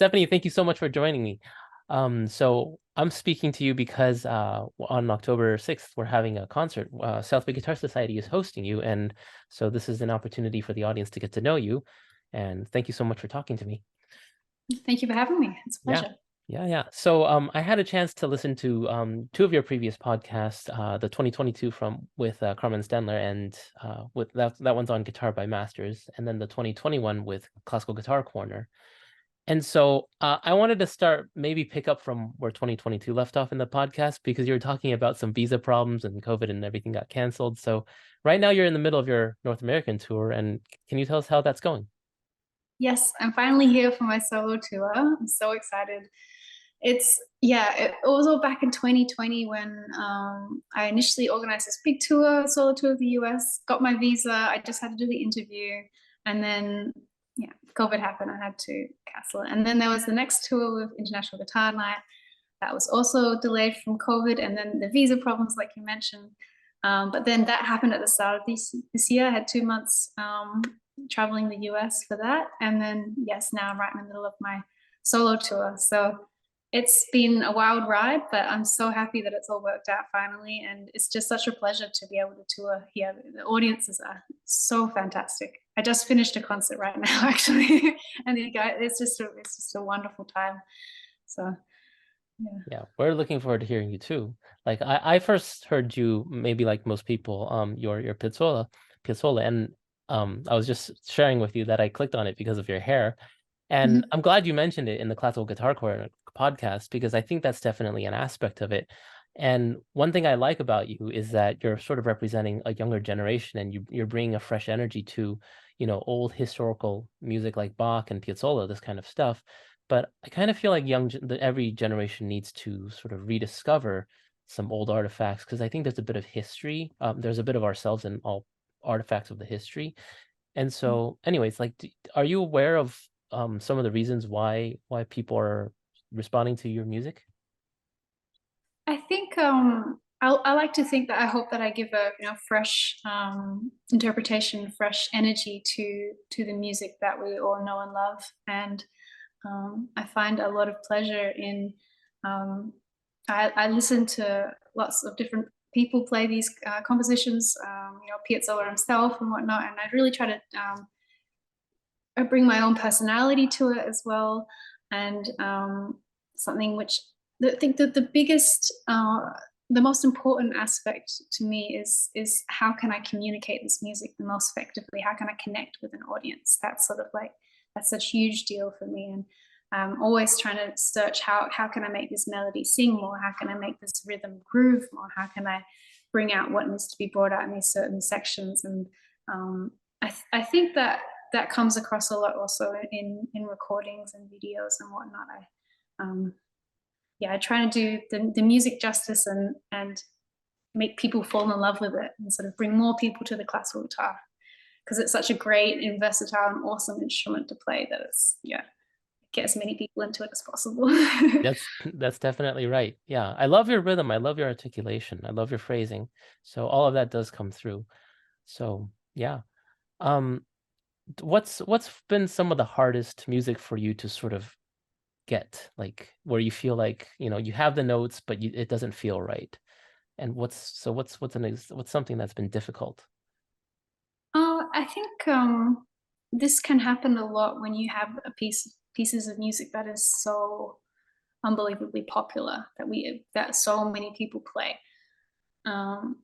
Stephanie, thank you so much for joining me. So I'm speaking to you because on October 6th, we're having a concert. South Bay Guitar Society is hosting you, and so this is an opportunity for the audience to get to know you. And thank you so much for talking to me. Thank you for having me. It's a Yeah. pleasure. Yeah. So I had a chance to listen to two of your previous podcasts, the 2022 from with Carmen Stenler and with that one's on Guitar by Masters, and then the 2021 with Classical Guitar Corner. And so I wanted to start, maybe pick up from where 2022 left off in the podcast, because you were talking about some visa problems and COVID and everything got canceled. So right now you're in the middle of your North American tour, and can you tell us how that's going? Yes, I'm finally here for my solo tour. I'm so excited. It was all back in 2020 when I initially organized this big tour, solo tour of the US, got my visa. I just had to do the interview. And then, yeah, COVID happened. I had to cancel it. And then there was the next tour with International Guitar Night. That was also delayed from COVID. And then the visa problems, like you mentioned. But then that happened at the start of this year. I had 2 months traveling the US for that. And then, yes, now I'm right in the middle of my solo tour. So it's been a wild ride, but I'm so happy that it's all worked out finally. And it's just such a pleasure to be able to tour here. The audiences are so fantastic. I just finished a concert right now, actually. And the guy, it's just a wonderful time. So, yeah. Yeah, we're looking forward to hearing you too. Like I first heard you, maybe like most people, your Piazzolla, and I was just sharing with you that I clicked on it because of your hair. And Mhm. I'm glad you mentioned it in the Classical Guitar Corner podcast, because I think that's definitely an aspect of it. And one thing I like about you is that you're sort of representing a younger generation, and you're bringing a fresh energy to, old historical music like Bach and Piazzolla, this kind of stuff. But I kind of feel like every generation needs to sort of rediscover some old artifacts, because I think there's a bit of history. There's a bit of ourselves in all artifacts of the history. And so, anyways, like, are you aware of some of the reasons why people are responding to your music? I think I like to think that I hope that I give a fresh interpretation, fresh energy to the music that we all know and love, and I find a lot of pleasure in. Um, I listen to lots of different people play these compositions, Piazzolla himself and whatnot, and I really try to I bring my own personality to it as well, and something which I think that the most important aspect to me is how can I communicate this music the most effectively? How can I connect with an audience? That's sort of like that's a huge deal for me, and I'm always trying to search how can I make this melody sing more? How can I make this rhythm groove more? How can I bring out what needs to be brought out in these certain sections? And I think that that comes across a lot also in recordings and videos and whatnot. I try to do the music justice and make people fall in love with it and sort of bring more people to the classical guitar because it's such a great and versatile and awesome instrument to play that it's get as many people into it as possible. That's definitely right. Yeah, I love your rhythm. I love your articulation. I love your phrasing. So all of that does come through. So yeah. Um, what's been some of the hardest music for you to sort of get, like where you feel like, you have the notes, but it doesn't feel right? And what's something that's been difficult? I think this can happen a lot when you have pieces of music that is so unbelievably popular that so many people play. Um,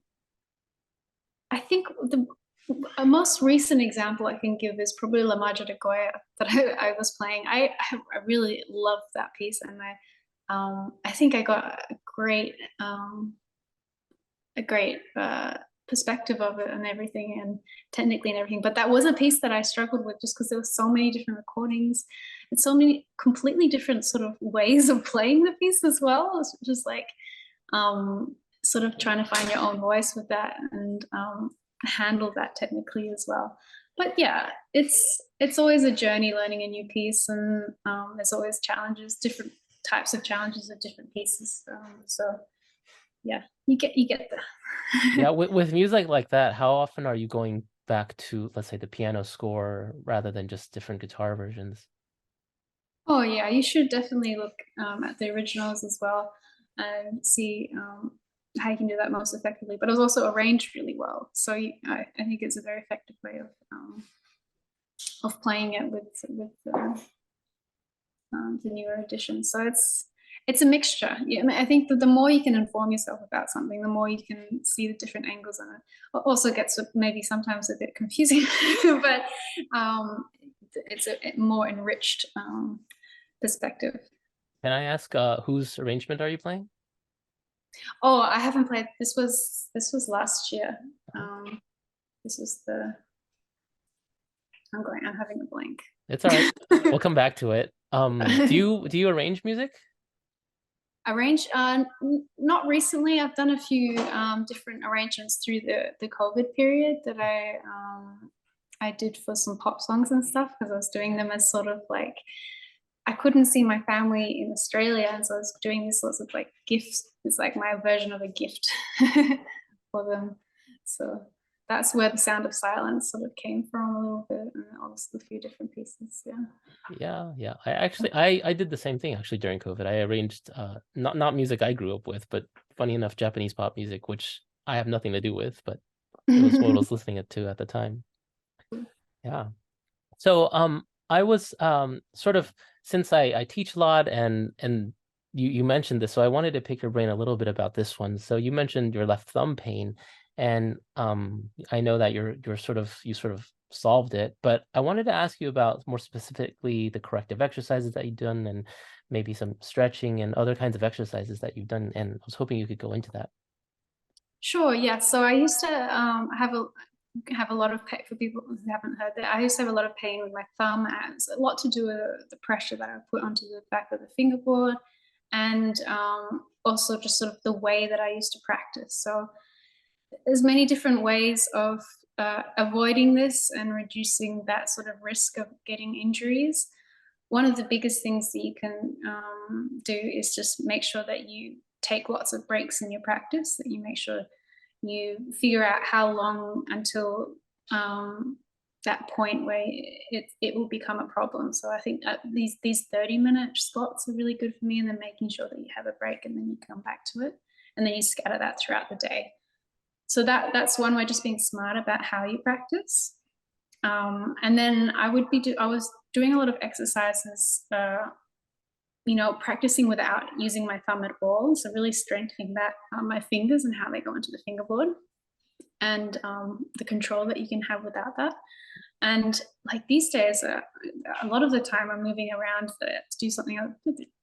I think the a most recent example I can give is probably La Magia de Goya that I was playing. I really loved that piece, and I think I got a great perspective of it and everything, and technically and everything. But that was a piece that I struggled with just because there were so many different recordings and so many completely different sort of ways of playing the piece as well. It's just like sort of trying to find your own voice with that and handle that technically as well. But yeah, it's always a journey learning a new piece, and there's always challenges, different types of challenges of different pieces. So yeah, you get Yeah, there. with music like that, how often are you going back to, let's say, the piano score rather than just different guitar versions? Oh yeah, you should definitely look at the originals as well and see how you can do that most effectively. But it was also arranged really well, so I think it's a very effective way of playing it with the newer editions. So it's a mixture. Yeah, I mean, I think that the more you can inform yourself about something, the more you can see the different angles on it. It also gets maybe sometimes a bit confusing, but um, it's a more enriched perspective. Can I ask whose arrangement are you playing? Oh, I haven't played. This was last year. Uh-huh. This was the. I'm having a blank. It's all right. We'll come back to it. Do you arrange music? Arrange not recently. I've done a few different arrangements through the COVID period that I did for some pop songs and stuff because I was doing them as sort of like I couldn't see my family in Australia, and so I was doing these sorts of like gifts. It's like my version of a gift for them. So that's where the sound of silence sort of came from a little bit, and also a few different pieces. Yeah. Yeah, yeah. I did the same thing actually during COVID. I arranged not music I grew up with, but funny enough, Japanese pop music, which I have nothing to do with, but it was what I was listening to at the time. Yeah. So I was sort of since I teach a lot and you mentioned this, so I wanted to pick your brain a little bit about this one. So you mentioned your left thumb pain, and I know that you sort of solved it, but I wanted to ask you about more specifically the corrective exercises that you've done and maybe some stretching and other kinds of exercises that you've done, and I was hoping you could go into that. Sure. Yeah. So I used to have a lot of pain for people who haven't heard that. I used to have a lot of pain with my thumb, and it's a lot to do with the pressure that I put onto the back of the fingerboard, and also just sort of the way that I used to practice. So there's many different ways of avoiding this and reducing that sort of risk of getting injuries. One of the biggest things that you can do is just make sure that you take lots of breaks in your practice, that you make sure you figure out how long until that point where it will become a problem. So I think these 30-minute slots are really good for me, and then making sure that you have a break and then you come back to it, and then you scatter that throughout the day. So that's one way, just being smart about how you practice. And then I was doing a lot of exercises, practicing without using my thumb at all. So really strengthening that my fingers and how they go into the fingerboard, and the control that you can have without that. And like these days, a lot of the time I'm moving around to do something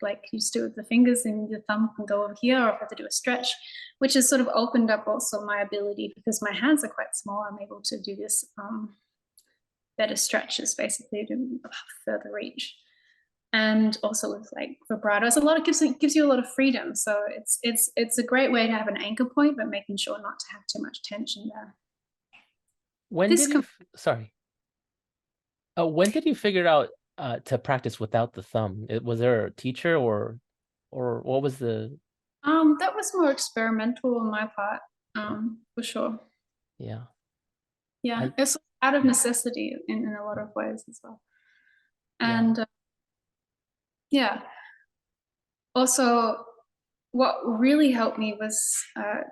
like you just do with the fingers, and your thumb can go over here, or if I have to do a stretch, which has sort of opened up also my ability, because my hands are quite small. I'm able to do this better stretches, basically, to further reach. And also with like vibrato, it's a lot of gives you a lot of freedom. So it's a great way to have an anchor point, but making sure not to have too much tension there. When This did sorry. When did you figure out to practice without the thumb? Was there a teacher or what was the that was more experimental on my part, for sure. yeah. Yeah, I it's out of necessity in a lot of ways as well. yeah. And yeah, also what really helped me was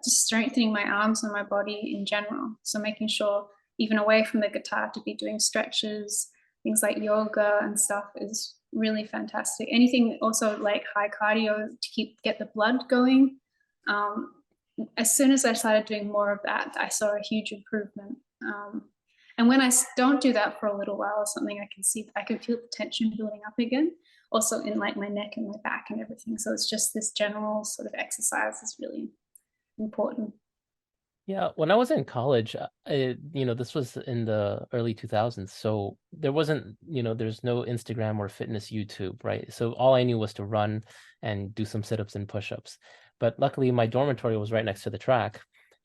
just strengthening my arms and my body in general. So making sure, even away from the guitar, to be doing stretches, things like yoga and stuff is really fantastic. Anything also like high cardio to get the blood going. Um, as soon as I started doing more of that, I saw a huge improvement. And when I don't do that for a little while or something, I can feel the tension building up again, also in like my neck and my back and everything. So it's just this general sort of exercise is really important. Yeah, when I was in college, this was in the early 2000s, so there wasn't, there's no Instagram or fitness YouTube, right? So all I knew was to run and do some sit-ups and push-ups. But luckily, my dormitory was right next to the track,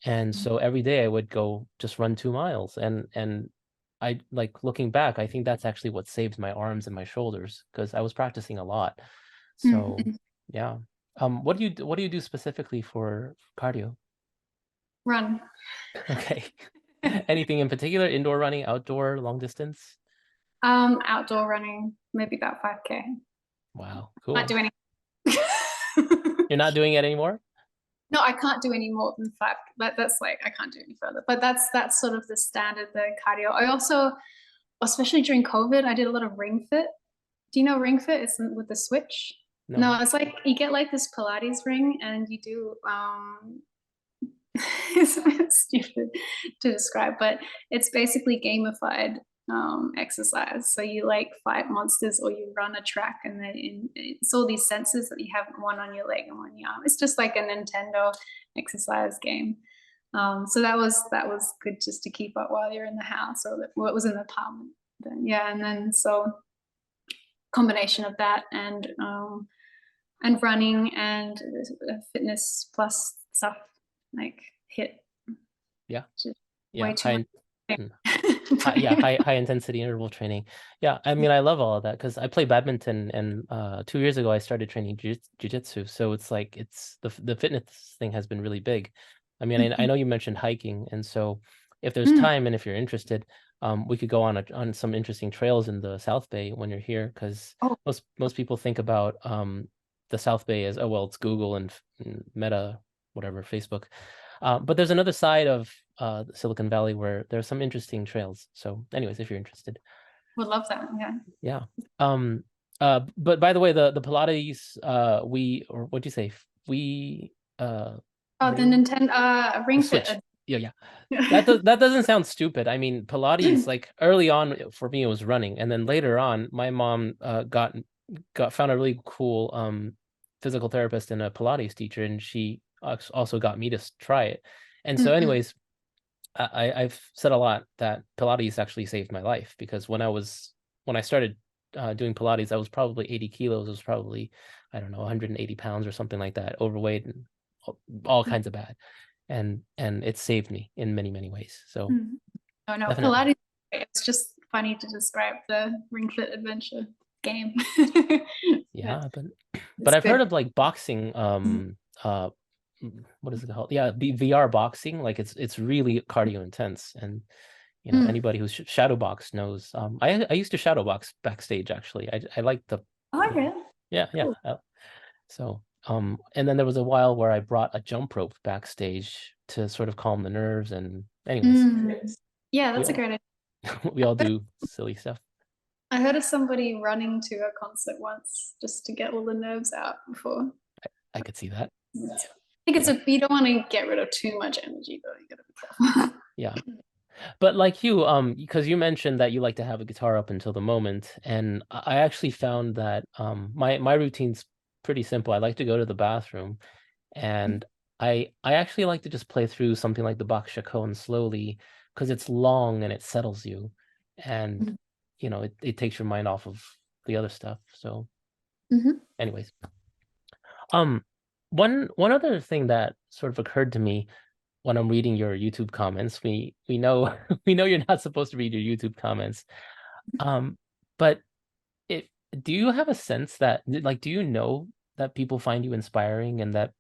and so every day I would go just run 2 miles, and I like looking back, I think that's actually what saved my arms and my shoulders because I was practicing a lot. So Mm-hmm. yeah, what do you do specifically for cardio? Run. Okay. Anything in particular? Indoor running, outdoor, long distance? Outdoor running, maybe about 5K. Wow, Can't cool. do any. You're not doing it anymore? No, I can't do any more than 5. That's like I can't do any further. But that's sort of the standard, the cardio. I also, especially during COVID, I did a lot of Ring Fit. Do you know Ring Fit? It's with the switch. No. No, it's like you get like this Pilates ring and you do it's a bit stupid to describe, but it's basically gamified exercise. So you like fight monsters or you run a track, and then it's all these sensors that you have, one on your leg and one on your arm. It's just like a Nintendo exercise game. So that was good just to keep up while you're in the house, or what was in the apartment. Then yeah, and then so combination of that and running and fitness plus stuff like hit Yeah. just way Yeah. too much. Mm, yeah, high intensity interval training. Yeah, I mean, I love all of that because I play badminton, and 2 years ago I started training jiu-jitsu. So it's like the fitness thing has been really big. I mean, I know you mentioned hiking, and so if there's Mm. time and if you're interested, we could go on some interesting trails in the South Bay when you're here, because Oh, most people think about the South Bay as, oh well, it's Google and Meta, whatever, Facebook. But there's another side of Silicon Valley where there's some interesting trails. So, anyways, if you're interested, would love that. Yeah. yeah. Um. But by the way, the Pilates, we, or what'd you say? We Oh, the ring Nintendo the Ring Fit. Switch. Yeah, yeah. Yeah. That doesn't sound stupid. I mean, Pilates, like early on for me it was running, and then later on my mom got found a really cool physical therapist and a Pilates teacher, and she also got me to try it. And so, Mm-mm. anyways, I've said a lot that Pilates actually saved my life, because when I started doing Pilates, I was probably 80 kilos. I was probably, I don't know, 180 pounds or something like that, overweight and all kinds of bad. And it saved me in many ways. So Mm. Oh no, definitely. Pilates. It's just funny to describe the Ring Fit adventure game. But Yeah, but it's I've heard good. of like boxing, what is it called? Yeah, VR boxing. Like it's really cardio intense, and Mm. anybody who's shadow boxed knows. I used to shadow box backstage actually. I like Oh, really? yeah, yeah. Cool. So and then there was a while where I brought a jump rope backstage to sort of calm the nerves. And anyways, Mm. Yeah, we that's a all great idea. we all do silly stuff. I heard of somebody running to a concert once just to get all the nerves out before. I could see that. I think it's Yeah, a you don't want to get rid of too much energy though. You gotta be careful. yeah. But like you, because you mentioned that you like to have a guitar up until the moment, and I actually found that my routine's pretty simple. I like to go to the bathroom, and I actually like to just play through something like the Bach Chaconne slowly, because it's long and it settles you, and it takes your mind off of the other stuff. So, Mhm. anyways, um, one other thing that sort of occurred to me when I'm reading your YouTube comments, we know we know you're not supposed to read your YouTube comments. But it do you have a sense that, like, do you know that people find you inspiring, and that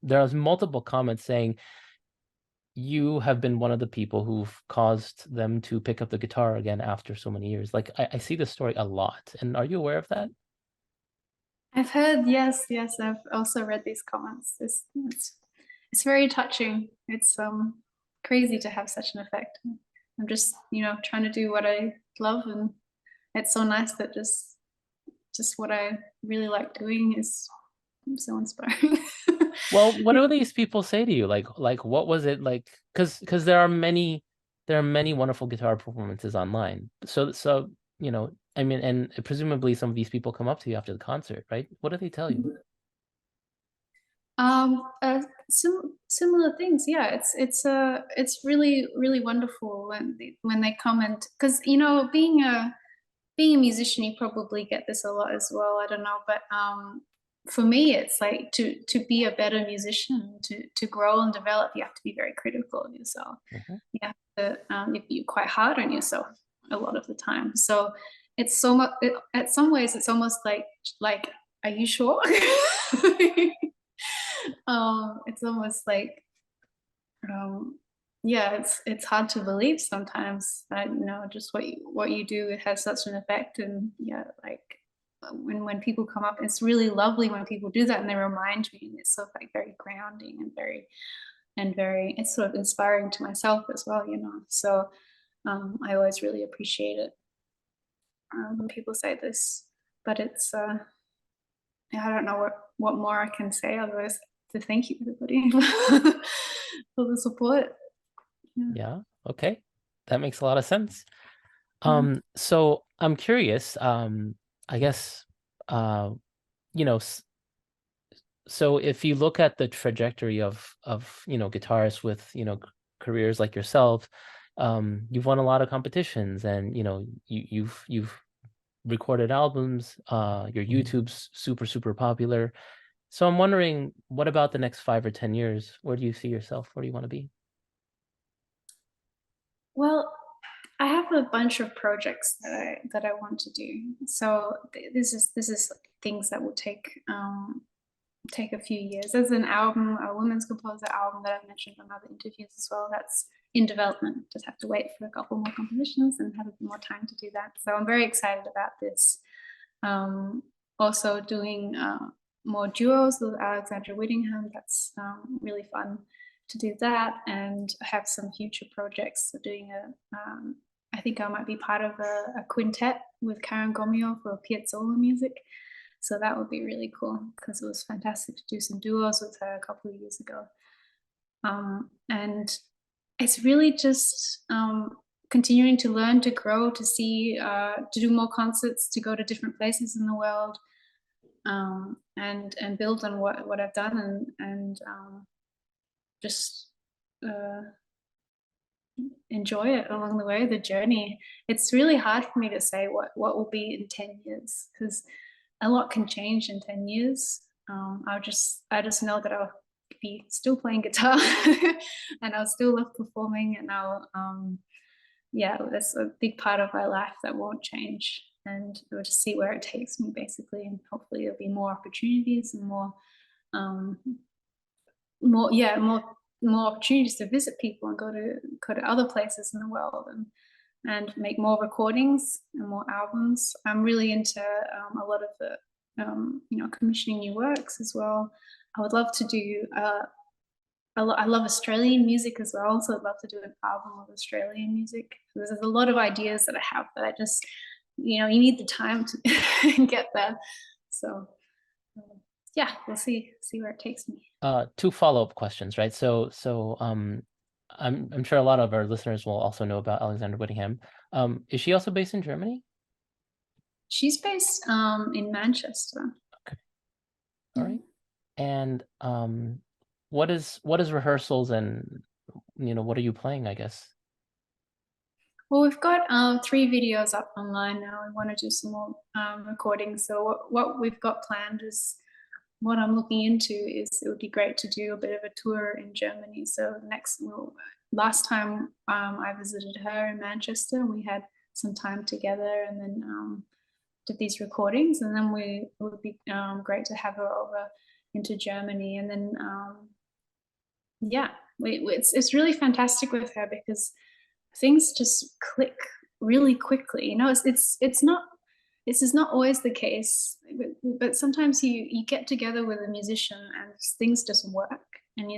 there's multiple comments saying you have been one of the people who've caused them to pick up the guitar again after so many years? Like, I see this story a lot. And are you aware of that? I've heard, yes, yes. I've also read these comments. It's very touching. It's crazy to have such an effect. I'm just trying to do what I love, and it's so nice that just what I really like doing is so inspiring. Well, what do these people say to you? Like what was it like? Because there are many wonderful guitar performances online. So I mean, and presumably some of these people come up to you after the concert, right? What do they tell you? Similar things. Yeah, it's really wonderful when they comment, because being a musician, you probably get this a lot as well. I don't know, but for me, it's like to be a better musician, to grow and develop, you have to be very critical of yourself. Mhm. You have to you're quite hard on yourself a lot of the time. So it's so much. At some ways, it's almost like, are you sure? It's almost like um, yeah, it's hard to believe sometimes that just what you do, it has such an effect. And yeah, like when people come up, it's really lovely when people do that and they remind me, and it's sort of like very grounding and very, it's sort of inspiring to myself as well, you know. So I always really appreciate it when people say this, but it's I don't know what more I can say otherwise to thank you everybody for the support. Yeah. Yeah. Okay. That makes a lot of sense. Yeah. So I'm curious, I guess, uh, you know, so if you look at the trajectory of guitarists with careers like yourself, you've won a lot of competitions, and you've recorded albums. Your YouTube's super popular. So I'm wondering, what about the next 5 or 10 years? Where do you see yourself? Where do you want to be? Well, I have a bunch of projects that I want to do. So this is like things that will take a few years. There's an album, a women's composer album that I've mentioned on other interviews as well. That's in development. Just have to wait for a couple more compositions and have a bit more time to do that. So I'm very excited about this. Also doing more duos with Alexandria Whittingham. That's really fun to do that, and have some future projects. So doing I think I might be part of a quintet with Karen Gomio for Piazzolla music. So that would be really cool because it was fantastic to do some duos with her a couple of years ago. And it's really just continuing to learn, to grow, to see, to do more concerts, to go to different places in the world, and build on what I've done, and just uh, enjoy it along the way, the journey. It's really hard for me to say what will be in 10 years because a lot can change in 10 years. I just know that I'll be still playing guitar and I'll still love performing, and yeah, that's a big part of my life that won't change, and we'll just see where it takes me basically, and hopefully there'll be more opportunities and um, more opportunities to visit people and go to other places in the world, and make more recordings and more albums. I'm really into a lot of the commissioning new works as well. I would love to do I love Australian music as well, so I'd love to do an album of Australian music. There's a lot of ideas that I have that I just, you need the time to get there. So yeah, we'll see where it takes me. Two follow-up questions, right? So I'm sure a lot of our listeners will also know about Alexandra Whittingham. Is she also based in Germany? She's based in Manchester. Okay. All right. And what is rehearsals, and what are you playing, I guess? Well, we've got 3 videos up online now. We want to do some more recordings. So what we've got planned is, what I'm looking into is, it would be great to do a bit of a tour in Germany. So last time I visited her in Manchester, we had some time together, and then did these recordings, and then it would be great to have her over into Germany, and then yeah, it's really fantastic with her because things just click really quickly. It's not, this is not always the case, but sometimes you get together with a musician and things just work, and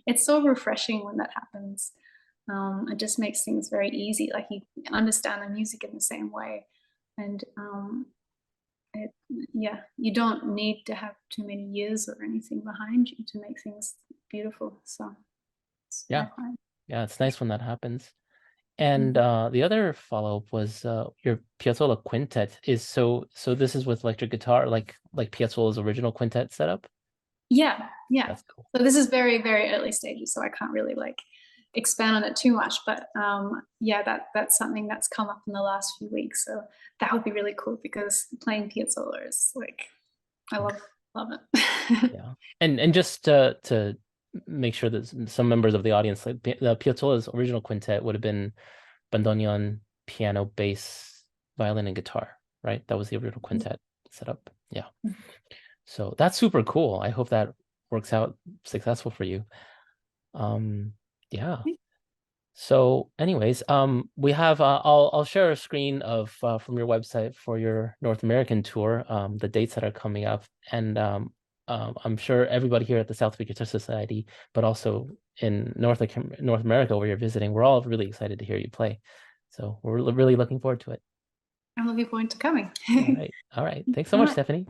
it's so refreshing when that happens. It just makes things very easy, like you understand the music in the same way, and yeah, you don't need to have too many years or anything behind you to make things beautiful. So Yeah. I find. Yeah, it's nice when that happens. And the other follow-up was your Piazzolla quintet so this is with electric guitar, like Piazzolla's original quintet setup? Yeah, yeah. That's cool. So this is very, very early stages, so I can't really like expand on it too much. But yeah, that's something that's come up in the last few weeks. So that would be really cool because playing Piazzolla is like, I love it. Yeah. And just to make sure that some members of the audience, like the Piazzolla's original quintet would have been bandoneon, piano, bass, violin, and guitar, right? That was the original quintet setup. Yeah. So that's super cool. I hope that works out successful for you. Yeah. So, anyways, we have I'll share a screen of from your website for your North American tour, the dates that are coming up, and I'm sure everybody here at the South African Guitar Society, but also in North America where you're visiting, we're all really excited to hear you play. So we're really looking forward to it. I'm looking forward to coming. All right, all right. Thanks so All much, right. Stephanie.